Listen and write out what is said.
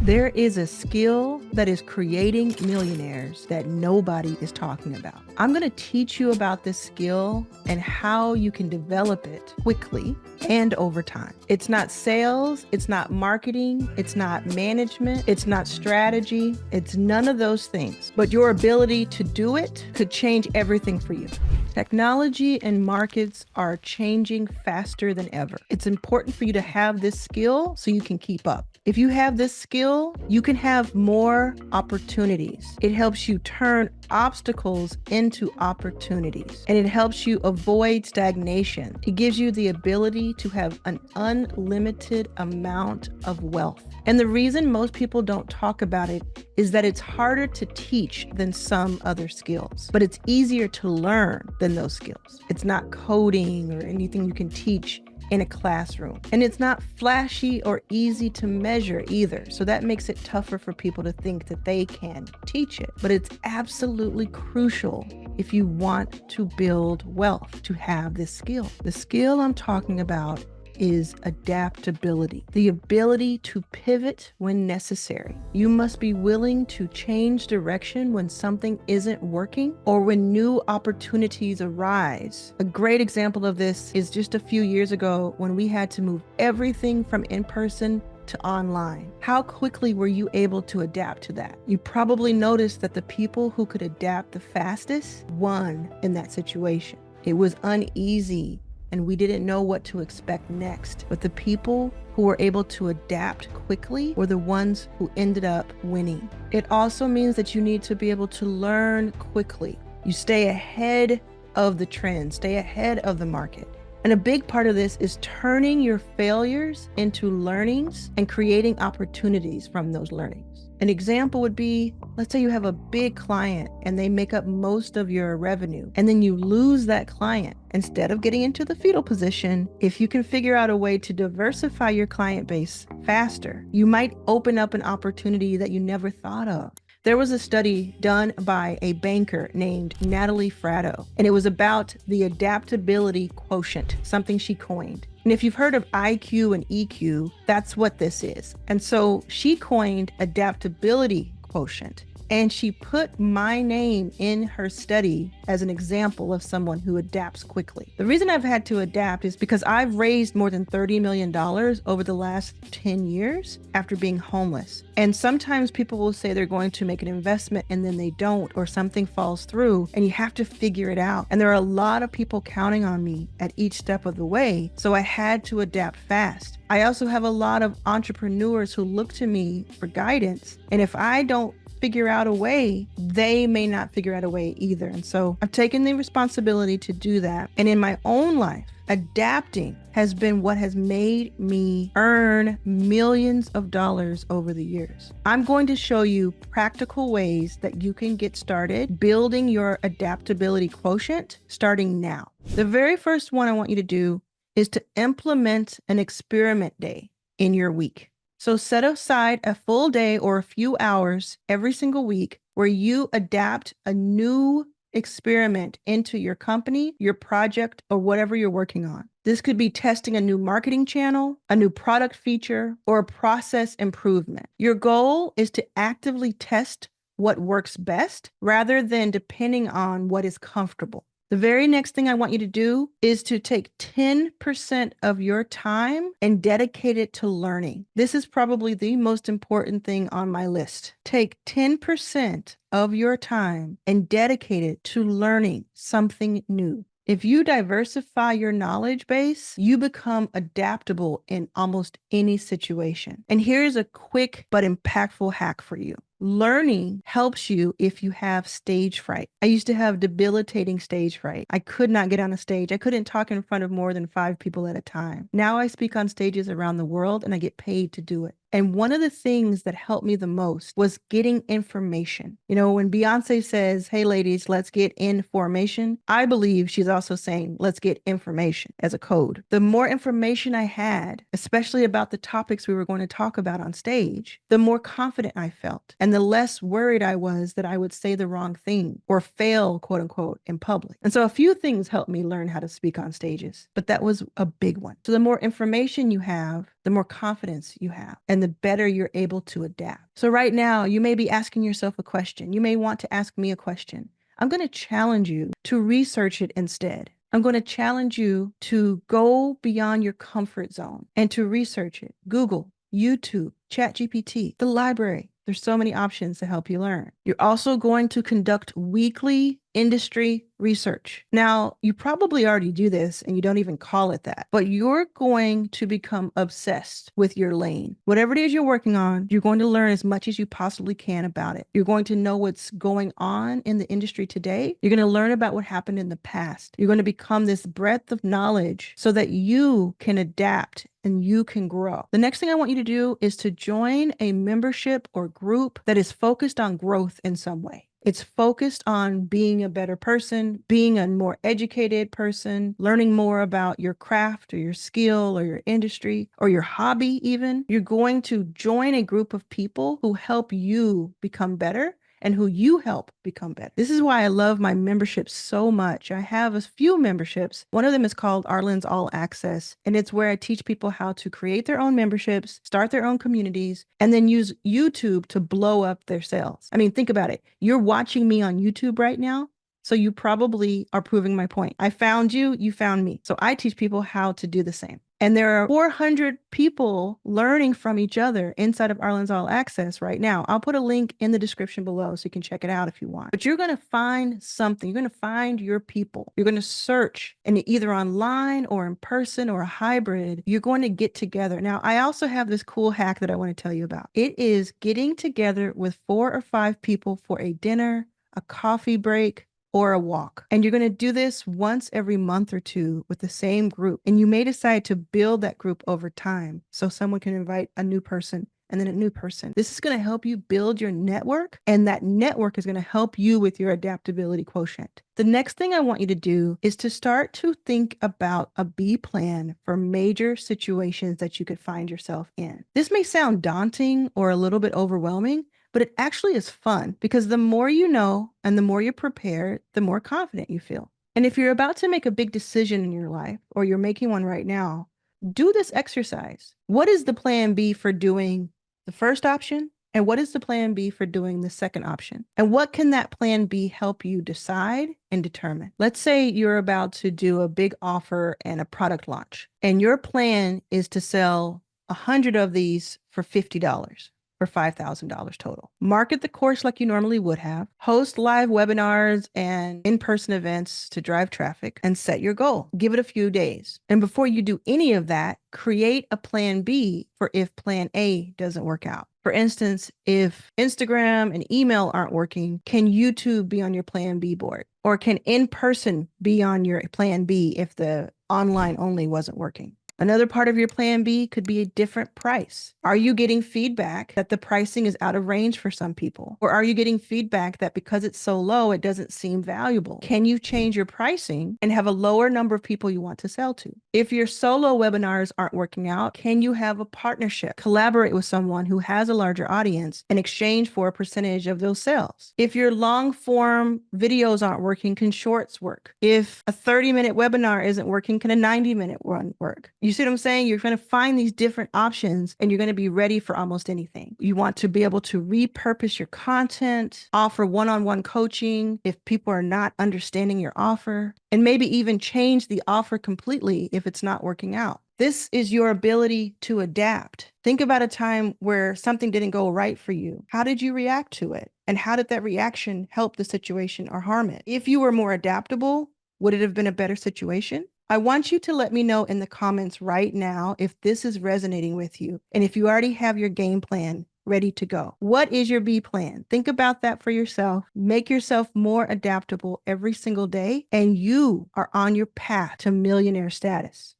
There is a skill that is creating millionaires that nobody is talking about. I'm going to teach you about this skill and how you can develop it quickly and over time. It's not sales, it's not marketing, it's not management, it's not strategy, it's none of those things. But your ability to do it could change everything for you. Technology and markets are changing faster than ever. It's important for you to have this skill so you can keep up. If you have this skill, you can have more opportunities. It helps you turn obstacles into opportunities, and it helps you avoid stagnation. It gives you the ability to have an unlimited amount of wealth. And the reason most people don't talk about it is that it's harder to teach than some other skills, but it's easier to learn than those skills. It's not coding or anything you can teach in a classroom. And it's not flashy or easy to measure either. So that makes it tougher for people to think that they can teach it. But it's absolutely crucial if you want to build wealth to have this skill. The skill I'm talking about is adaptability, the ability to pivot when necessary. You must be willing to change direction when something isn't working or when new opportunities arise. A great example of this is just a few years ago when we had to move everything from in-person to online. How quickly were you able to adapt to that? You probably noticed that the people who could adapt the fastest won in that situation. It was uneasy, and we didn't know what to expect next. But the people who were able to adapt quickly were the ones who ended up winning. It also means that you need to be able to learn quickly. You stay ahead of the trend, stay ahead of the market. And a big part of this is turning your failures into learnings and creating opportunities from those learnings. An example would be, let's say you have a big client and they make up most of your revenue, and then you lose that client. Instead of getting into the fetal position, if you can figure out a way to diversify your client base faster, you might open up an opportunity that you never thought of. There was a study done by a banker named Natalie Fratto, and it was about the adaptability quotient, something she coined. And if you've heard of IQ and EQ, that's what this is. And so she coined adaptability quotient. And she put my name in her study as an example of someone who adapts quickly. The reason I've had to adapt is because I've raised more than $30 million over the last 10 years after being homeless. And sometimes people will say they're going to make an investment and then they don't, or something falls through and you have to figure it out. And there are a lot of people counting on me at each step of the way. So I had to adapt fast. I also have a lot of entrepreneurs who look to me for guidance. And if I don't figure out a way, they may not figure out a way either. And so I've taken the responsibility to do that. And in my own life, adapting has been what has made me earn millions of dollars over the years. I'm going to show you practical ways that you can get started building your adaptability quotient starting now. The very first one I want you to do is to implement an experiment day in your week. So set aside a full day or a few hours every single week where you adapt a new experiment into your company, your project, or whatever you're working on. This could be testing a new marketing channel, a new product feature, or a process improvement. Your goal is to actively test what works best rather than depending on what is comfortable. The very next thing I want you to do is to take 10% of your time and dedicate it to learning. This is probably the most important thing on my list. Take 10% of your time and dedicate it to learning something new. If you diversify your knowledge base, you become adaptable in almost any situation. And here's a quick but impactful hack for you. Learning helps you if you have stage fright. I used to have debilitating stage fright. I could not get on a stage. I couldn't talk in front of more than 5 people at a time. Now I speak on stages around the world and I get paid to do it. And one of the things that helped me the most was getting information. You know, when Beyonce says, "Hey ladies, let's get in formation," I believe she's also saying, let's get information as a code. The more information I had, especially about the topics we were going to talk about on stage, the more confident I felt. And the less worried I was that I would say the wrong thing or fail, quote unquote, in public. And so a few things helped me learn how to speak on stages, but that was a big one. So the more information you have, the more confidence you have. And and the better you're able to adapt. So right now, you may be asking yourself a question. You may want to ask me a question. I'm going to challenge you to research it instead. I'm going to challenge you to go beyond your comfort zone and to research it. Google, YouTube, ChatGPT, the library. There's so many options to help you learn. You're also going to conduct weekly industry research. Now, you probably already do this and you don't even call it that, but you're going to become obsessed with your lane. Whatever it is you're working on, you're going to learn as much as you possibly can about it. You're going to know what's going on in the industry today. You're going to learn about what happened in the past. You're going to become this breadth of knowledge so that you can adapt and you can grow. The next thing I want you to do is to join a membership or group that is focused on growth in some way. It's focused on being a better person, being a more educated person, learning more about your craft or your skill or your industry or your hobby even. You're going to join a group of people who help you become better and who you help become better. This is why I love my memberships so much. I have a few memberships. One of them is called Arlen's All Access, and it's where I teach people how to create their own memberships, start their own communities, and then use YouTube to blow up their sales. I mean, think about it. You're watching me on YouTube right now. So you probably are proving my point. I found you, you found me. So I teach people how to do the same. And there are 400 people learning from each other inside of Arlen's All Access right now. I'll put a link in the description below so you can check it out if you want. But you're going to find something. You're going to find your people. You're going to search, and either online or in person or a hybrid, you're going to get together. Now, I also have this cool hack that I want to tell you about. It is getting together with 4 or 5 people for a dinner, a coffee break, or a walk. And you're going to do this once every month or two with the same group. And you may decide to build that group over time. So someone can invite a new person and then a new person. This is going to help you build your network, and that network is going to help you with your adaptability quotient. The next thing I want you to do is to start to think about a B plan for major situations that you could find yourself in. This may sound daunting or a little bit overwhelming, but it actually is fun because the more you know and the more you're prepared, the more confident you feel. And if you're about to make a big decision in your life, or you're making one right now, do this exercise. What is the plan B for doing the first option? And what is the plan B for doing the second option? And what can that plan B help you decide and determine? Let's say you're about to do a big offer and a product launch, and your plan is to sell 100 of these for $50. For $5,000 total. Market the course like you normally would have, host live webinars and in-person events to drive traffic, and set your goal. Give it a few days. And before you do any of that, create a plan B for if plan A doesn't work out. For instance, if Instagram and email aren't working, can YouTube be on your plan B board? Or can in-person be on your plan B if the online only wasn't working? Another part of your plan B could be a different price. Are you getting feedback that the pricing is out of range for some people? Or are you getting feedback that because it's so low, it doesn't seem valuable? Can you change your pricing and have a lower number of people you want to sell to? If your solo webinars aren't working out, can you have a partnership? Collaborate with someone who has a larger audience in exchange for a percentage of those sales. If your long form videos aren't working, can shorts work? If a 30-minute webinar isn't working, can a 90-minute one work? You see what I'm saying? You're going to find these different options and you're going to be ready for almost anything. You want to be able to repurpose your content, offer one-on-one coaching if people are not understanding your offer, and maybe even change the offer completely if it's not working out. This is your ability to adapt. Think about a time where something didn't go right for you. How did you react to it? And how did that reaction help the situation or harm it? If you were more adaptable, would it have been a better situation? I want you to let me know in the comments right now if this is resonating with you and if you already have your game plan ready to go. What is your B plan? Think about that for yourself. Make yourself more adaptable every single day, and you are on your path to millionaire status.